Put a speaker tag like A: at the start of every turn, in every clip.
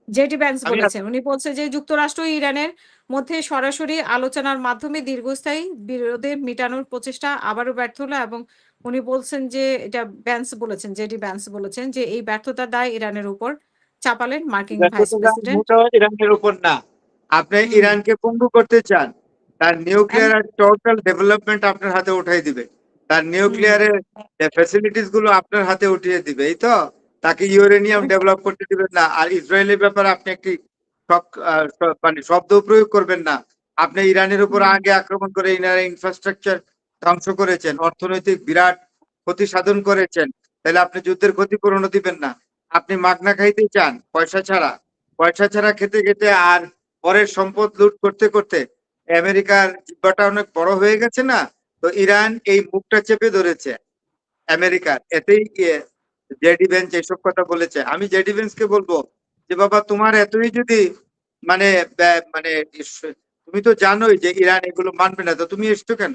A: JD Vance
B: আমি
A: বলেছেন। উনি বলছে যে যুক্তরাষ্ট্র ও ইরানের মধ্যে সরাসরি আলোচনার মাধ্যমে দীর্ঘস্থায়ী বিরোধে মিটানোর প্রচেষ্টা আবারও ব্যর্থ হলো এবং উনি বলছেন যে এটা ভ্যান্স বলেছেন, জেডি ভ্যান্স বলেছেন যে এই ব্যর্থতার দায় ইরানের উপর চাপালেন মার্কিন ভাইস প্রেসিডেন্ট।
B: মোটেও ইরানের উপর না। আপনি
A: হুম,
B: ইরানকে পঙ্গু করতে চান, তার
A: এন
B: নিউক্লিয়ার আর টোটাল ডেভেলপমেন্ট আপনার হাতে উঠাই দিবে, তার
A: হুম,
B: নিউক্লিয়ারের ফ্যাসিলিটিস গুলো আপনার হাতে উঠিয়ে দিবে, এই তো। তাকে ইউরেনিয়াম
A: এন
B: ডেভেলপ করতে দিবেন না। আর ইসরায়েলের ব্যাপারে আপনি একটি মানে শব্দ প্রয়োগ করবেন না। আপনি ইরানের উপর
A: হুম,
B: আগে আক্রমণ করে ইরানের ইনফ্রাস্ট্রাকচার ধ্বংস করেছেন, অর্থনৈতিক বিরাট ক্ষতি সাধন করেছেন, তাহলে আপনি যুদ্ধের ক্ষতিপূরণও দিবেন না। আপনি মাগনা খাইতে চান পয়সা ছাড়া, পয়সা ছাড়া খেতে খেতে আর পরের সম্পদ লুট করতে করতে আমেরিকার জিব্বাটা অনেক বড় হয়ে গেছে না? তো ইরান এই মুখটা চেপে ধরেছে আমেরিকার, এতেই জেডি ভেন্স এইসব কথা বলেছে। আমি জেডি ভেন্সকে বলবো যে বাবা, তোমার এতই যদি মানে মানে তুমি তো জানোই যে ইরান এগুলো মানবে না, তো তুমি এসছো কেন?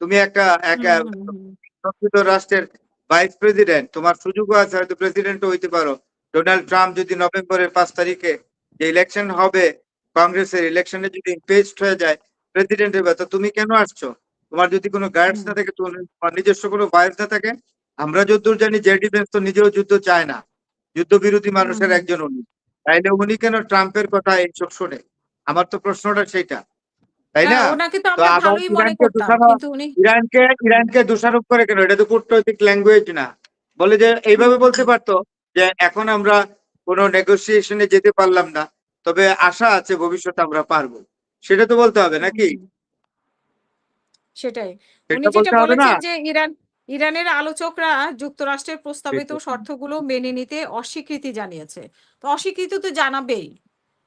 B: তুমি একটা
A: হুম, হুম, হুম,
B: প্রকৃত রাষ্ট্রের ভাইস প্রেসিডেন্ট, তোমার সুযোগও আছে, হয়তো প্রেসিডেন্টও হইতে পারো। ডোনাল্ড ট্রাম্প যদি নভেম্বরের 5 তারিখে যে ইলেকশন হবে, কংগ্রেসের ইলেকশনে যদি ইমপিচড হয়ে যায়, প্রেসিডেন্ট হবে, তো তুমি কেন আসছো? তোমার যদি কোনো গাইডস
A: হুম,
B: না থাকে, তোমার নিজস্ব কোনো ভয়েস না থাকে। আমরা যতদূর জানি জেডি ভেন্স তো নিজেও যুদ্ধ চায় না, যুদ্ধ বিরোধী
A: হুম,
B: মানুষের
A: হুম।
B: একজন উনি। তাইলে উনি কেন ট্রাম্পের কথা এইসব শোনে? আমার তো প্রশ্নটা সেইটা, তাই না?
A: ওনাকে তো
B: তো
A: আমরা
B: আবার
A: ভালোই মনে
B: ইরানকে
A: করতাম।
B: দোষারোপ,
A: কিন্তু উনি
B: ইরানকে
A: হুম,
B: ইরানকে দোষারোপ করে কেন? এটা তো কূটনৈতিক ল্যাঙ্গুয়েজ না। বলে যে
A: হুম,
B: এইভাবে বলতে
A: হুম,
B: পারতো যে এখন আমরা কোনো নেগোসিয়েশনে যেতে পারলাম না, তবে আশা আছে ভবিষ্যতে আমরা পারবো। সেটা তো বলতে হবে
A: হুম,
B: নাকি?
A: হুম। সেটাই। উনি
B: সেটা
A: যেটা
B: বলতে হবে না?
A: বলেছেন যে ইরানের আলোচকরা যুক্তরাষ্ট্রের প্রস্তাবিত শর্তগুলো মেনে নিতে অস্বীকৃতি জানিয়েছে। তো অস্বীকৃতি তো জানাবেই।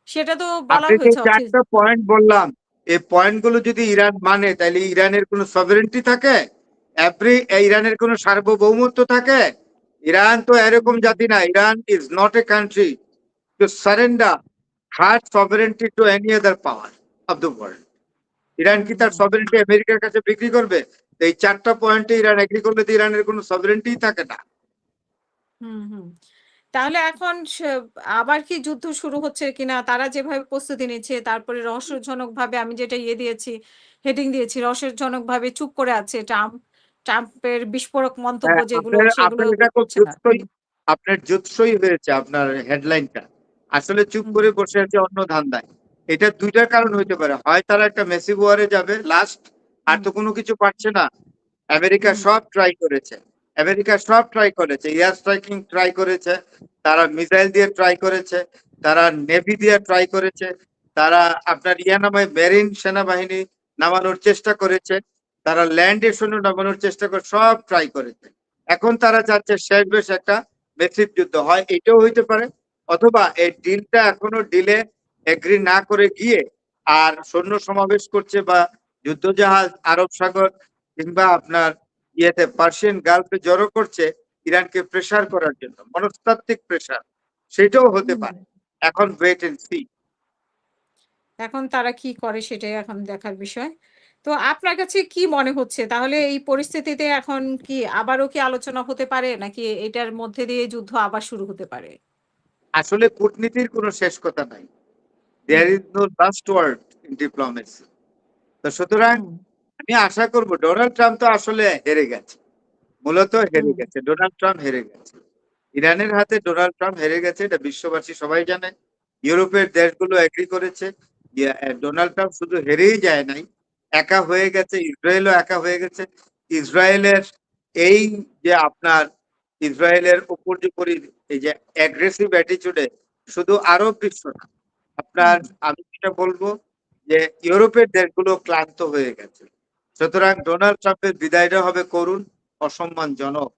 A: সেটা তো বলা
B: আপনি যে
A: হয়েছে
B: 4টা পয়েন্ট বললাম, এই পয়েন্ট গুলো যদি ইরান মানে, তাহলে ইরানের কোনো সভারেন্টি থাকে? ইরানের কোনো সার্বভৌমত্ব থাকে? ইরান তো এরকম
A: হুম,
B: জাতি না। Iran is not a country to surrender her sovereignty to any other power of the world. Iran
A: হুম,
B: কি তার
A: হুম,
B: সভারেন্টি আমেরিকার কাছে বিক্রি করবে? তো এই 4টা পয়েন্টে ইরান এগ্রি করলে তো ইরানের কোনো সভারেন্টি থাকে না।
A: হুম, হুম। তাহলে এখন আবার কি যুদ্ধ শুরু হচ্ছে কিনা? তারা যেভাবে প্রস্তুতি নিচ্ছে, তারপরে রহস্যজনকভাবে আমি যেটা দিয়েছি, হেডিং দিয়েছি, রহস্যজনকভাবে চুপ করে আছে ট্রাম্পের বিস্ফোরক মন্তব্য
B: হ্যাঁ,
A: যেগুলো,
B: আপনার
A: সেগুলো
B: আপনার এটা খুব
A: করছে না।
B: জুৎসই, আপনার জুৎসই হয়েছে আপনার হেডলাইনটা। আসলে চুপ
A: হুম,
B: করে বসে আছে অন্য ধান্দায়। এটা দুইটা কারণ হইতে পারে, হয় তারা একটা মেসিভ ওয়ারে যাবে লাস্ট, আর
A: হুম,
B: তো কোনো কিছু পারছে না। আমেরিকা
A: হুম,
B: সব ট্রাই করেছে, আমেরিকা সব ট্রাই করেছে, এয়ার স্ট্রাইকিং ট্রাই করেছে, তারা মিসাইল দিয়ে ট্রাই করেছে, তারা নেভি দিয়ে ট্রাই করেছে, তারা আপনার নামে মেরিন সেনাবাহিনী নামানোর চেষ্টা করেছে, তারা ল্যান্ড সৈন্য নামানোর চেষ্টা করে, সব ট্রাই করেছে। এখন তারা চাচ্ছে শেষ বেশ একটা মেসিভ যুদ্ধ হয়, এটাও হইতে পারে। অথবা এই ডিলটা এখনো ডিলে এগ্রি না করে গিয়ে আর সৈন্য সমাবেশ করছে, বা যুদ্ধজাহাজ আরব সাগর কিংবা আপনার পার্সিয়ান গালফে জড়ো করছে ইরানকে প্রেসার করার জন্য, মনস্তাত্ত্বিক প্রেসার। সেটাও হতে
A: হুম।
B: পারে। এখন ওয়েট এন্ড সি।
A: এখন তারা কি করে সেটাই এখন দেখার বিষয়। তো আপনার কাছে কি মনে হচ্ছে তাহলে এই পরিস্থিতিতে এখন কি আবারও কি আলোচনা হতে পারে? নাকি এটার মধ্যে দিয়ে যুদ্ধ আবার শুরু হতে পারে?
B: আসলে কূটনীতির কোনো শেষ কথা নাই। There
A: hmm,
B: is no last word in diplomacy. তো সুতরাং
A: হুম,
B: আমি আশা করব, ডোনাল্ড ট্রাম্প তো আসলে হেরে গেছে, মূলত হেরে
A: হুম,
B: গেছে, ডোনাল্ড ট্রাম্প হেরে গেছে। ইরানের হাতে ডোনাল্ড ট্রাম্প হেরে গেছে, এটা বিশ্ববাসী সবাই জানে। ইউরোপের দেশগুলো এগ্রি করেছে। ডোনাল্ড ট্রাম্প শুধু হেরেই যায় নাই, একা হয়ে গেছে, ইসরায়েলও একা হয়ে গেছে। ইসরায়েলের এই যে আপনার ইসরায়েলের উপর যে এই যে অ্যাগ্রেসিভ অ্যাটিচিউডে শুধু আরব বিশ্ব না, আপনার,
A: হুম,
B: আমি যেটা বলবো যে ইউরোপের দেশগুলো ক্লান্ত হয়ে গেছে। সুতরাং ডোনাল্ড ট্রাম্পের বিদায়টা হবে করুণ, অসম্মানজনক।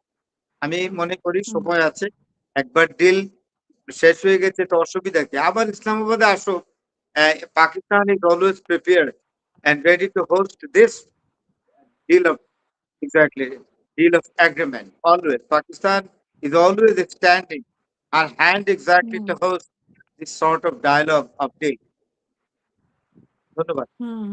B: আমি মনে করি
A: হুম,
B: সময় আছে। একবার ডিল শেষ হয়ে গেছে তো অসুবিধা কি? আবার ইসলামাবাদে আসো। Pakistan is always prepared and ready to host this deal of, exactly, deal of agreement. Always Pakistan is always extending our hand exactly
A: hmm,
B: to host this sort of dialogue of deal. ধন্যবাদ।
A: হুম।